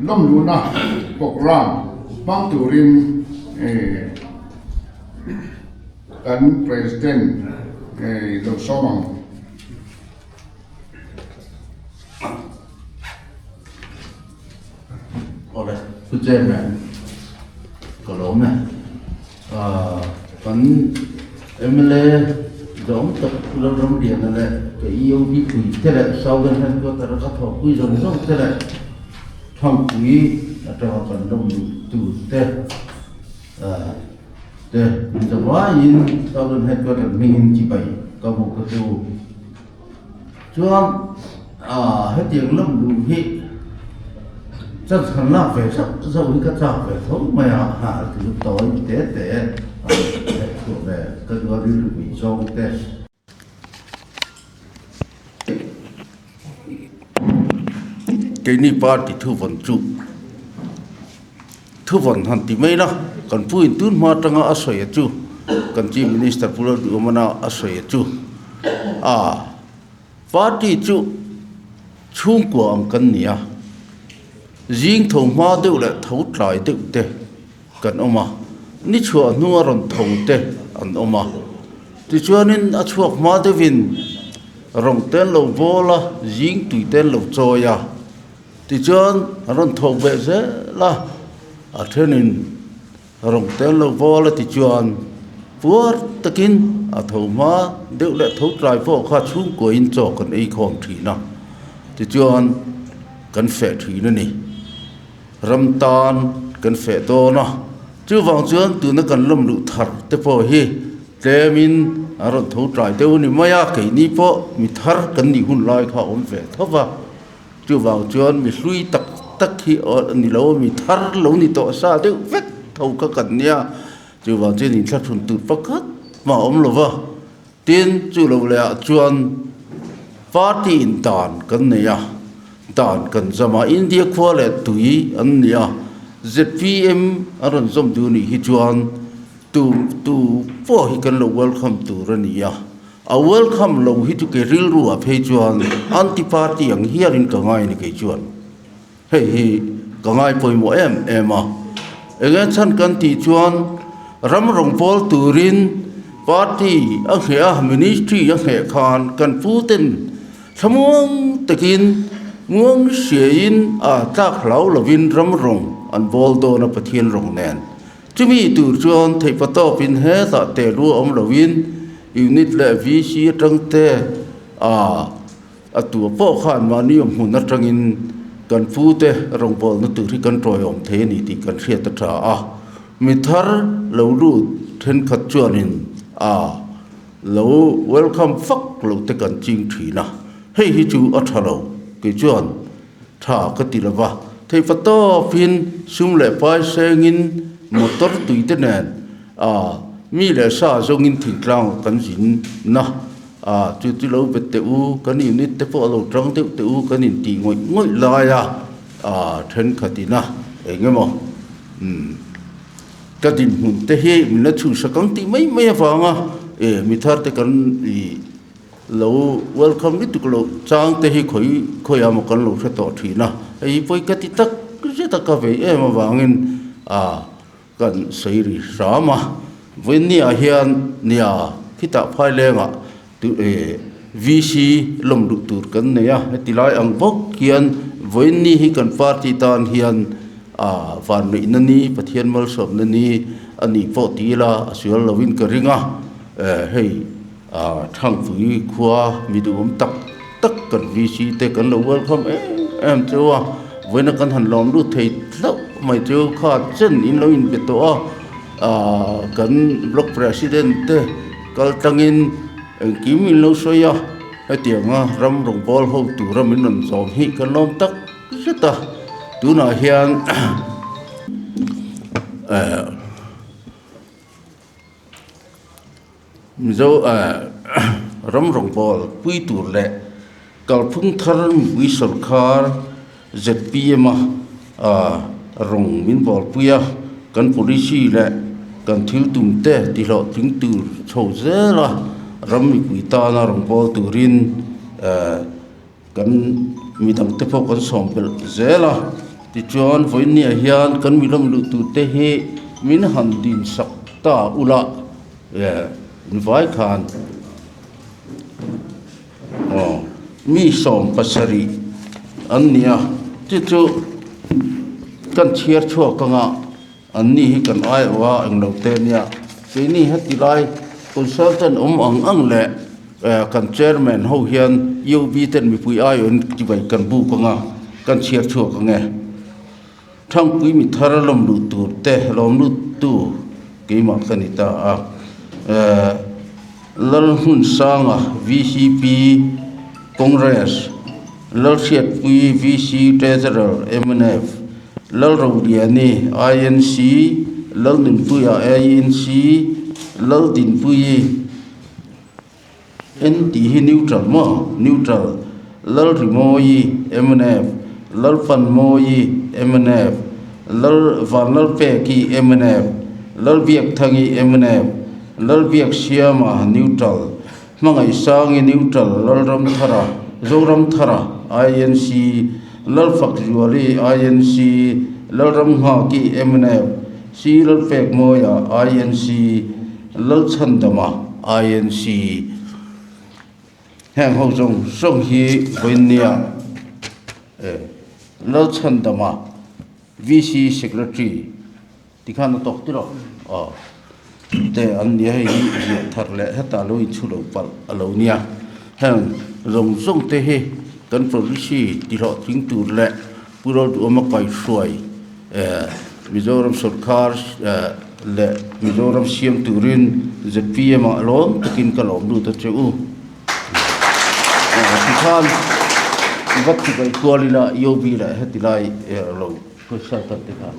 lom lu na kok ram mang turin kan president Lok Somang Oleh chairman kalau mẹ vẫn MLA giống tập lâu rong điện này cái yêu đi quỷ thế này sau gần hơn có thể là thọ quy rong rong thế này thằng quỷ là cho phần đông từ thế thế mìnhจะว่ายินsau gần hơn có thể mình chỉ bảy có một cái điều cho hết tiếng lắm đủ hết rất thành là về sắc dầu cái trà về thống mà hạ từ tối té của về cái gọi đi bị trong té cái này ba thì thu vận hàng tỷ mấy đó còn phụ huynh tuân mà trong ở soi chú còn chi minister phụ nữ mà nào ở soi chú ba thì chú chung của ông cần nhỉ riêng thùng hoa đều là thấu trái đều thế cần ông mà ní chùa nuôi rồng thùng thế anh ông mà thì cho nên ở chùa mà đều vin rồng tên lầu vô là riêng tùy tên lầu trôi à thì cho rồng thùng về thế là ở thế nên rồng tên lầu vô là thì cho vua ta kinh ở thùng mà đều là thấu trái vô khá chung của in cho cần ấy không thì nào thì cho cần phải thì nữa nè Ramadan cần phải to nó chứ vòng chuyến từ nó cần lâm lụ thật thế po hi để mình rồi thấu trái tiêu ni maya cái ni po mi thar cần ni hun lai khá ổn về thấp vào chứ vòng chuyến mi suy tắc tắc khi ở ni lâu mi thar lâu ni to sa tiêu vết thấu các cần nha chứ vòng chuyến ni sát thuần từ bắc hết mà ôm lâu vào tiên chứ lâu lẹ chuyến phát triển tàn cần này à tàn cần zama India qua lại tùy anh nhỉ ZPM anh zoom du ni hichuan tu po hi kan lo welcome tu rani ya a welcome lo hi tu ke real ru a phe chuan anti party ang hiarin ka ngai ni ke chuan hei ka ngai poi mo em a engan chan kan ti chuan ram rong pol turin party a khia ministry a khe khan kan putin samuang takin nguồn xuyên tác lão là vin rắm rồng anh bol do na pathian rồng nền chứ mi từ chọn thầy bắt đầu pin hết tại tề lúa ông là vin unit là vi sĩ trăng tề tụi bỏ khan mà ni ông hun trăng in cần phu tề rồng bol nó từ khi cần trôi ông thế này thì cần xe tất cả mi thar lâu lu thêm khát chọn in lâu welcome fuck lâu tề cần chinh thủy na hay hi chú ở thà lâu cái chuyện thả cái tỷ là va thầy phát to pin sum lệ phải sang in motor tùy tên nè mi lệ sa dùng in thỉnh trang cần dính na chú lâu về tiêu cái này nít tế phụ lâu trắng tiêu cái này tỷ ngồi lại thân cái tỷ na ấy nghe mà cái tin muốn tế hi mình nói chú sa căng tỷ mấy vàng mi thar tế cần lâu welcome biết tụi lâu trang thế hi khơi một con lâu sẽ tỏ thủy na ấy với cái tít tắc rất là cà phê em mà vàng in cần xây đi rõ mà với nia hiền nia khi ta phải lên tụi VC lồng đục tụt cần này thì lại ăn bốc hiền với nia hi cần party tan hiền van mỹ nani pathian mal sop nani ani po ti la sual lovin ka ringa hey thằng phụ khoa mi du tắc tất cần vi sĩ tê cần lâu welcome em chưa với nó cần hành lòng luôn thầy lâu mày chưa khá chân in lâu in biệt tổ cần block president tê cần tăng in kiếm in lâu xoay hay tiếng ram rồng ball hậu tủ ram in lần gió hi cần lòng tắc rất ta tú nào hiền dấu ram rong bol pui tur le kal phung thar wi sarkar ZPM rong min bol puya kan policy le kan thil tum te ti lo thing tur chho ze la ram mi pui ta na rong bol turin kan mi dang te pho kan som pel ze la ti chuan voi ni hian kan mi lam lu tu te hi min han din sak ta ula in vai khan mi som pasari an nia ti chu kan chiar chua kanga an ni hi kan ai wa ang lo te nia ke ni hati lai consultant ang le kan chairman ho hian UB ten mi pui ai on ti bai kan bu kanga kan chiar chua kange thang pui mi thar lom lu tu te lom lu tu ke ma kanita a lal hun sanga VCP Congress lal siat pui VC treasurer MNF lal rodiani INC lal din pui INC lal din pui NT hi neutral mo neutral lal rimoi MNF lal fan moi MNF lal van lal pe ki MNF lal biak thangi MNF lal biak siama neutral mangai sangi neutral lal ram thara zoram thara INC lal fakjuali INC lal ram ha ki MNF si lal pek moya INC lal chandama INC hang ho song hi voinia lal chandama VC secretary tikhan tok tiro te an ni hei thar le heta loi chulo pal alonia hang song te he kan policy tiro ting tu le puro du ma kai suai Mizoram sarkar le Mizoram CM turin ZPM alon takin kalom du ta chu tikhan ibat ki bai kualila yobi la hetilai lo ko sa ta tikhan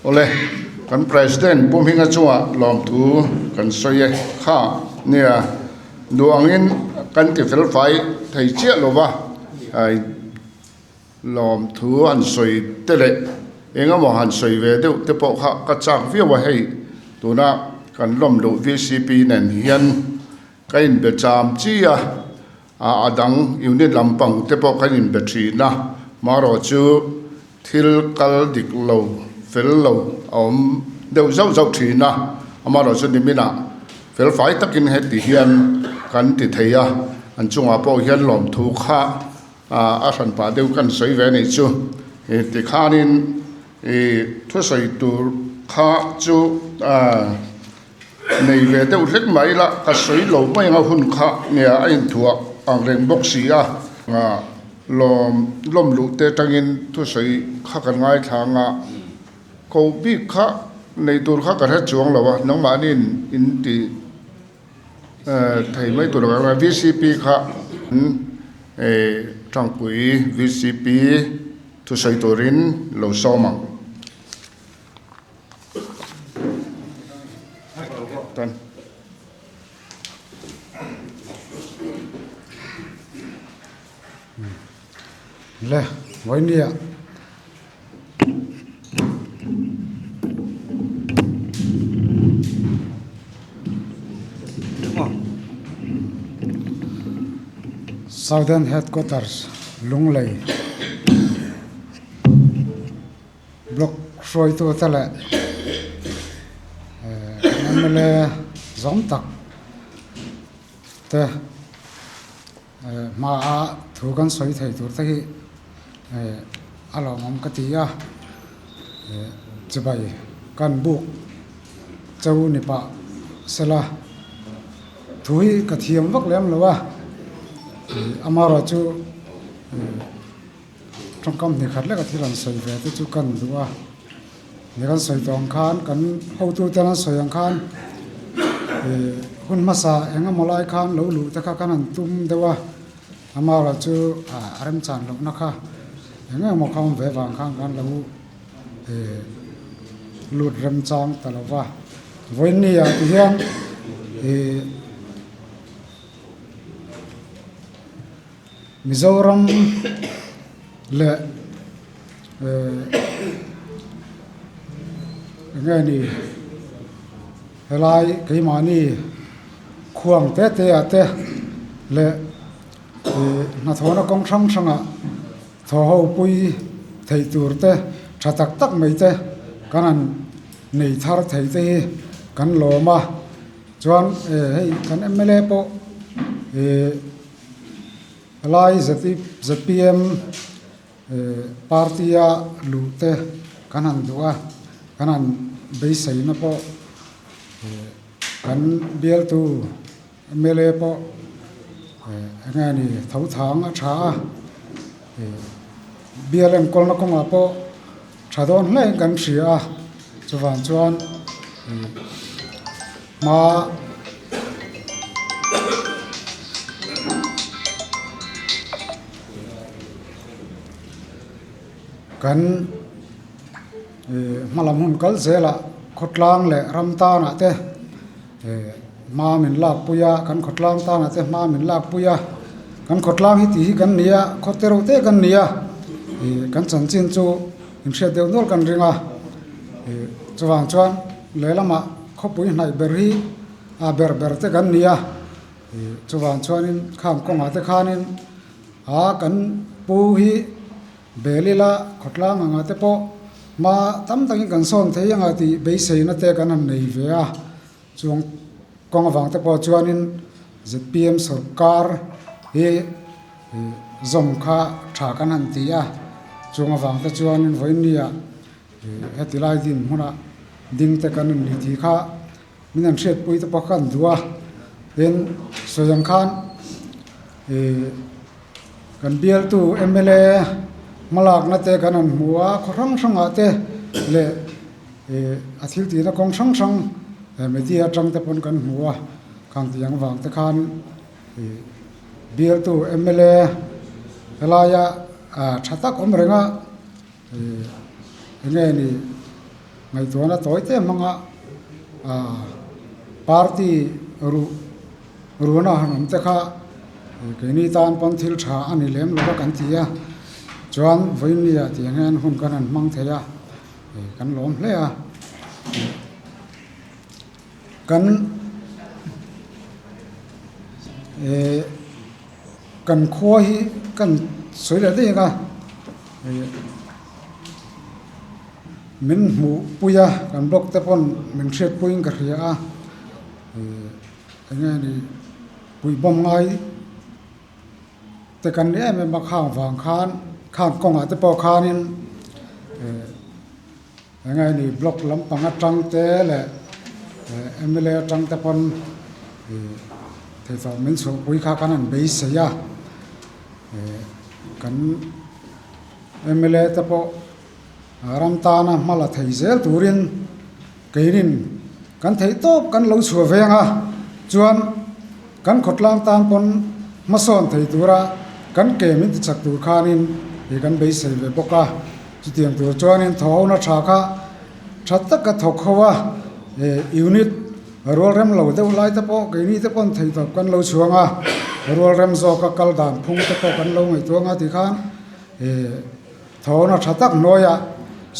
ole kan president pum hinga chua lom thu kan soye kha nia do angin kan ti fel fai thai chia lova ai lom thu an soi tele enga mo han soi ve de te po kha ka chang vi wa hei tuna kan lom lo VCP nen hian kain be cham chia adang unit lampang te po kain be thi na maro chu thil kal dik lo fel lo đều dấu thủy na mà rồi cho nên mina fel phải tất nhiên hết thì hiền kan thì thấy anh chung à bao hiền lom thu kha sản phẩm đều kan sấy về này chứ thì kha nên thuốc sấy tu kha chú này về đều rất mấy là cái sấy lâu mấy ngao hun kha nè anh thua anh lên bốc xì lom lụt tê tăng in thuốc sấy kha kan ngay thang câu biết khác này tôi khác cả hết chuông là vậy nóng mà nên in thì thầy mấy tôi là VCP khác trong quỹ VCP tôi xây tôi rin lâu sau mà le với nia Southern Headquarters Lunglei block soi tu tala namle zom tak te ma thu kan soi thei tur ta hi alo ngom ka ti ya chabai kan buk chau ni pa sela thui ka thiam vak lem lawa amaro chu trong kam ni khat la ka thiran soi ve tu chu kan duwa นี่กันสวยตองคานกันเอาตัวเท่านั้นสวยอังคานคุณมาซาเองก็มาไล่คานรู้รู้แต่ข้ากันนั่นตุ้มเดี๋ยวอามาเราจูเริ่มจานลงนะคะเองก็มาเข้าไปวางข้างกันรู้หลุดเริ่มจางแต่ละว่าวันนี้ที่ยังมิโซรัมและไงนี่อะไรกี่มานี่ควงเตะและนัทวนักกองช่างอ่ะทอหูปุยไทยตัวเตะชาตักไม่เตะกันนั่นในทาร์ไทยเตะกันโลมาจวนให้กันเอ็มเล่ปะอะไรจะพีเอ็มปาร์ตี้อะลูเตะกันนั่นตัวกันนั่นเบสใส่นะปะกันเบียร์ตัวเมเล่ปะไงนี่ท้าวทางอาชาเบียร์เล่นกอลนักกงอาปะชาดอนเล่นกันเสียจวนมากันมาลำหุ่นกัลเซละขดลางเละรำตาหน้าเตะมาเหม็นลากปุยะกันขดลางตาหน้าเตะมาเหม็นลากปุยะกันขดลางฮิตีกันเนียขดเตโรเตกันเนียกันจันจินจูอิมเชเดียวนวลกันริงะจวนเลยละมาขบุยในเบอร์ฮีเบอร์เตกันเนียจวนนินข้ามกงอาเตขานินกันปูฮีเบลีละขดลางงาเตโปมาตั้มตั้งกันส่วนเทียงอาทิเบสเนเตกันนั่นในเวียจวงกองวังเตโปจวนินจะพีเอ็มสุรการจอมข้าฉากันนั่นทีจวงวังเตจวนินวันนี้เหตุไล่ดินหัวน่ะดิ่งเตกันนั่นนิทีข้ามินันเช็ดปุยเตปกันดัวเป็นสวยงามกันเบียร์ตู้เอ็มเอลมาลากนัดเตกันนั่นหัวครั้งช่างอาเตเละอาทิตย์ที่นักกองช่างไม่ดีจังเตปนกันหัวข้างที่ยังวางตะคานเบียร์ตู้เอ็มเอลอะไรชัดตักอมเริงยังไงนี่ไงตัวนั้นตัวเต้มังปาร์ตี้รู้นะหนุ่มเตค่ะกินตานปนทิลชาอันนี้เลี้ยงลูกกันทีจวนวันนี้ที่ยังไงหุ่นกันนั่นมั่งเทียกันล้มเลยกันขั้วฮีกันสวยเลยที่กันมินหูปุยกันบล็อกเตปอนมินเช็ดปุยกันเรียยังไงนี่ปุยบอมไงแต่กันเนี่ยมันมาข้างฝั่งข้างกองอาจจะปอคานินยังไงนี่บล็อกลำปังจังเตะแหละเอ็มเล่จังเตปอนเทศมินสุปุยข้ากันนั่นเบสยากันเอ็มเล่เตปอรำตานะมาละไทยเซลตูรินกินินกันไทยโต๊ะกันเราชัวเวงจวนกันขดลางตามปนมาสอนไทยตัวระกันเกมินติจักตัวขานินกันไปเสวยบกจุดเตียงตัวจวนนินท้องนัชชาค่ะชัดตะกะทกเขาว่ายูนิตรัวเร็มเราเดาไล่ตะปอกินี่ตะปนไทยตบกันเราชัวงรัวเร็มโซกกัลดานพุ่งตะปอกันเราไอตัวงาติขานท้องนัชชาตักน้อย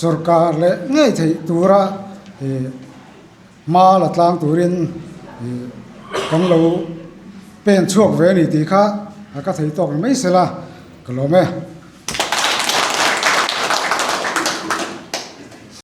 สุรการเละง่ายไทยตัวระมาละตางตัวรินกันเราเป็นช่วงเวนิติค่ะก็ไทยตกไม่เสละก็รู้ไหม